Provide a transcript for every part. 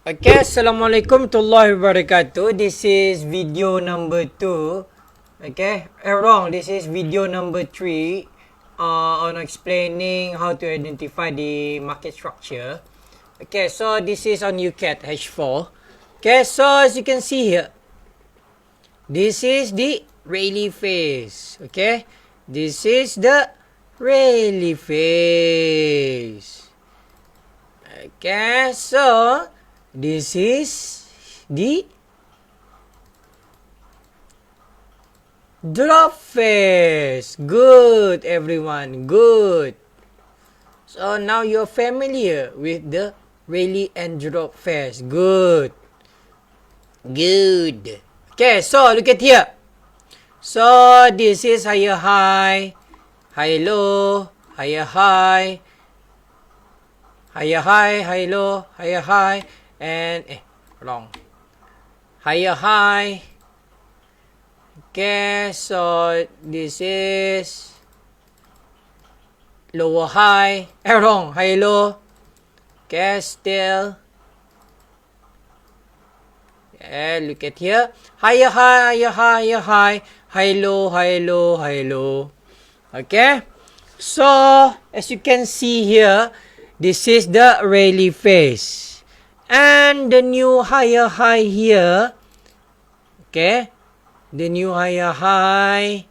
Okay, Assalamualaikum warahmatullahi wabarakatuh. This is video number 2. Okay, wrong. This is video number 3 on explaining how to identify the market structure. Okay, so this is on UCAT H4. Okay, so as you can see here, this is the Rayleigh phase. Okay, this is the Rayleigh phase. Okay, so this is the drop phase. Good, everyone. Good. So now you're familiar with the Rayleigh and drop phase. Good. Good. Okay, so look at here. So this is higher high, high low, higher high, higher high, high low, higher high, and wrong, higher high. Okay, so this is lower high, wrong, high low. Okay, still. Yeah, look at here, higher high, higher high, higher high, high low, high low, high low. Okay, so as you can see here, this is the Rayleigh phase. And the new higher high here, okay, the new higher high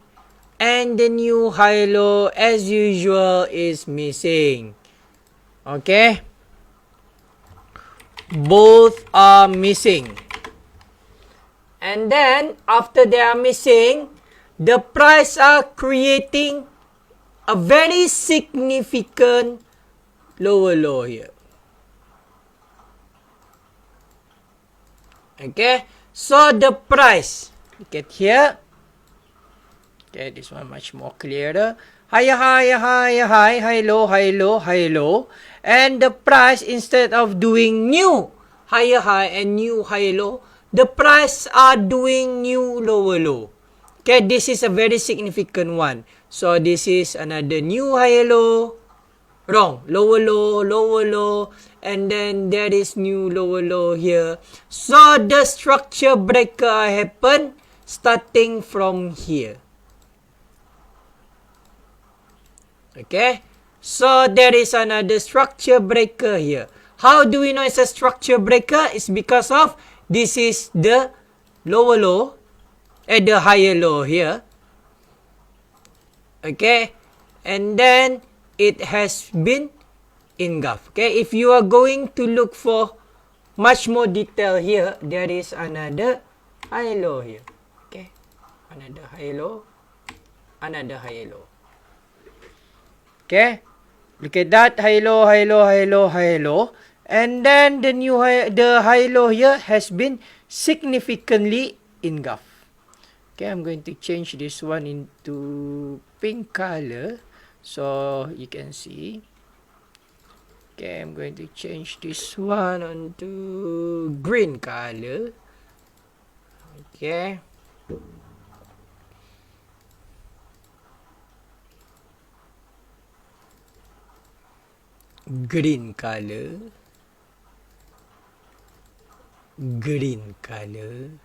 and the new high low as usual is missing. Okay, both are missing. And then after they are missing, the price are creating a very significant lower low here. Okay, so the price, look at here. Okay, this one much more clearer. Higher high, higher high, high low, high low, high low. And the price, instead of doing new higher high and new high low, the price are doing new lower low. Okay, this is a very significant one. So this is another new higher low. Wrong, lower low, lower low, and then there is new lower low here. So the structure breaker happen starting from here. Okay, so there is another structure breaker here. How do we know it's a structure breaker? It's because of this is the lower low and the higher low here. Okay, and then it has been engulfed. Okay, if you are going to look for much more detail here, there is another high low here. Okay, another high low, another high low. Okay, look at that, high low, high low, high low, high low, and then the new the high low here has been significantly engulfed. Okay, I'm going to change this one into pink color so you can see. Okay, I'm going to change this one onto green color. Okay. Green color. Green color.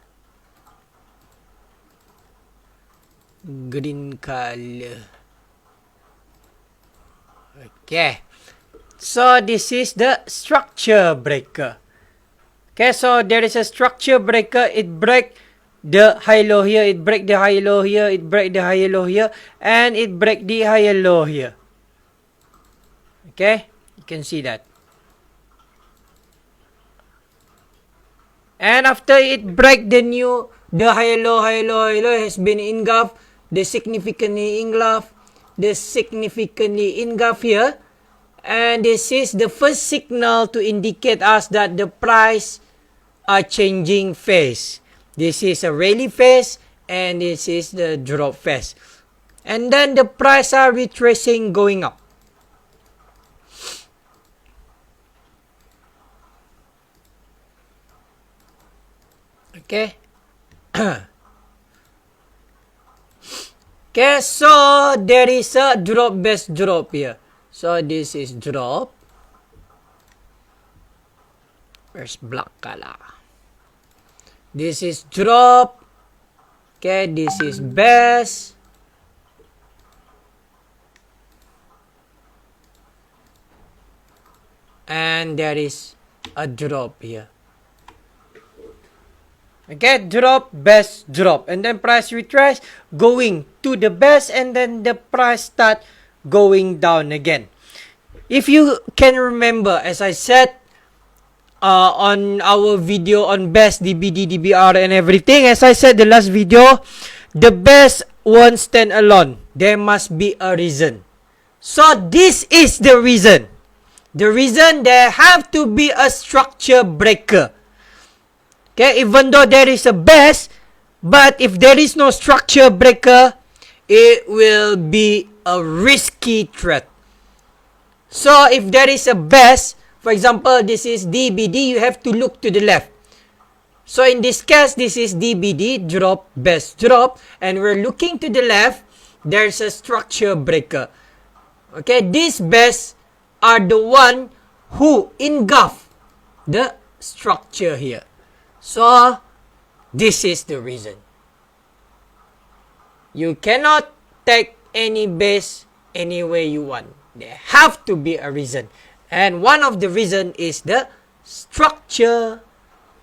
Green color. Okay, so this is the structure breaker. Okay, so there is a structure breaker. It break the high low here, it break the high low here, it break the high low here, and it break the higher low here. Okay, you can see that. And after it break the higher low, higher low, higher low has been engulfed, the significantly engulfed, the significantly engulfed here. And this is the first signal to indicate us that the price are changing phase. This is a Rayleigh phase and this is the drop phase. And then the price are retracing going up. Okay. Okay, so there is a drop base drop here. So this is drop. Where's black color? This is drop. Okay, this is best. And there is a drop here. Okay, drop, best, drop. And then price retrace, going to the best, and then the price start going down again. If you can remember, as I said on our video on best, DBD, DBR, and everything, as I said the last video, the best won't stand alone. There must be a reason. So this is the reason. The reason there have to be a structure breaker. Okay, even though there is a best, but if there is no structure breaker, it will be a risky trade. So if there is a best, for example, this is DBD, you have to look to the left. So in this case, this is DBD, drop, best, drop, and we're looking to the left, there's a structure breaker. Okay, these bests are the one who engulf the structure here. So, this is the reason. You cannot take any base any way you want. There have to be a reason. And one of the reason is the structure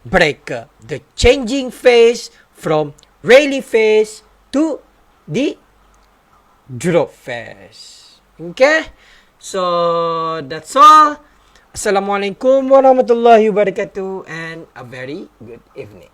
breaker. The changing phase from rally phase to the drop phase. Okay? So, that's all. Assalamualaikum warahmatullahi wabarakatuh and a very good evening.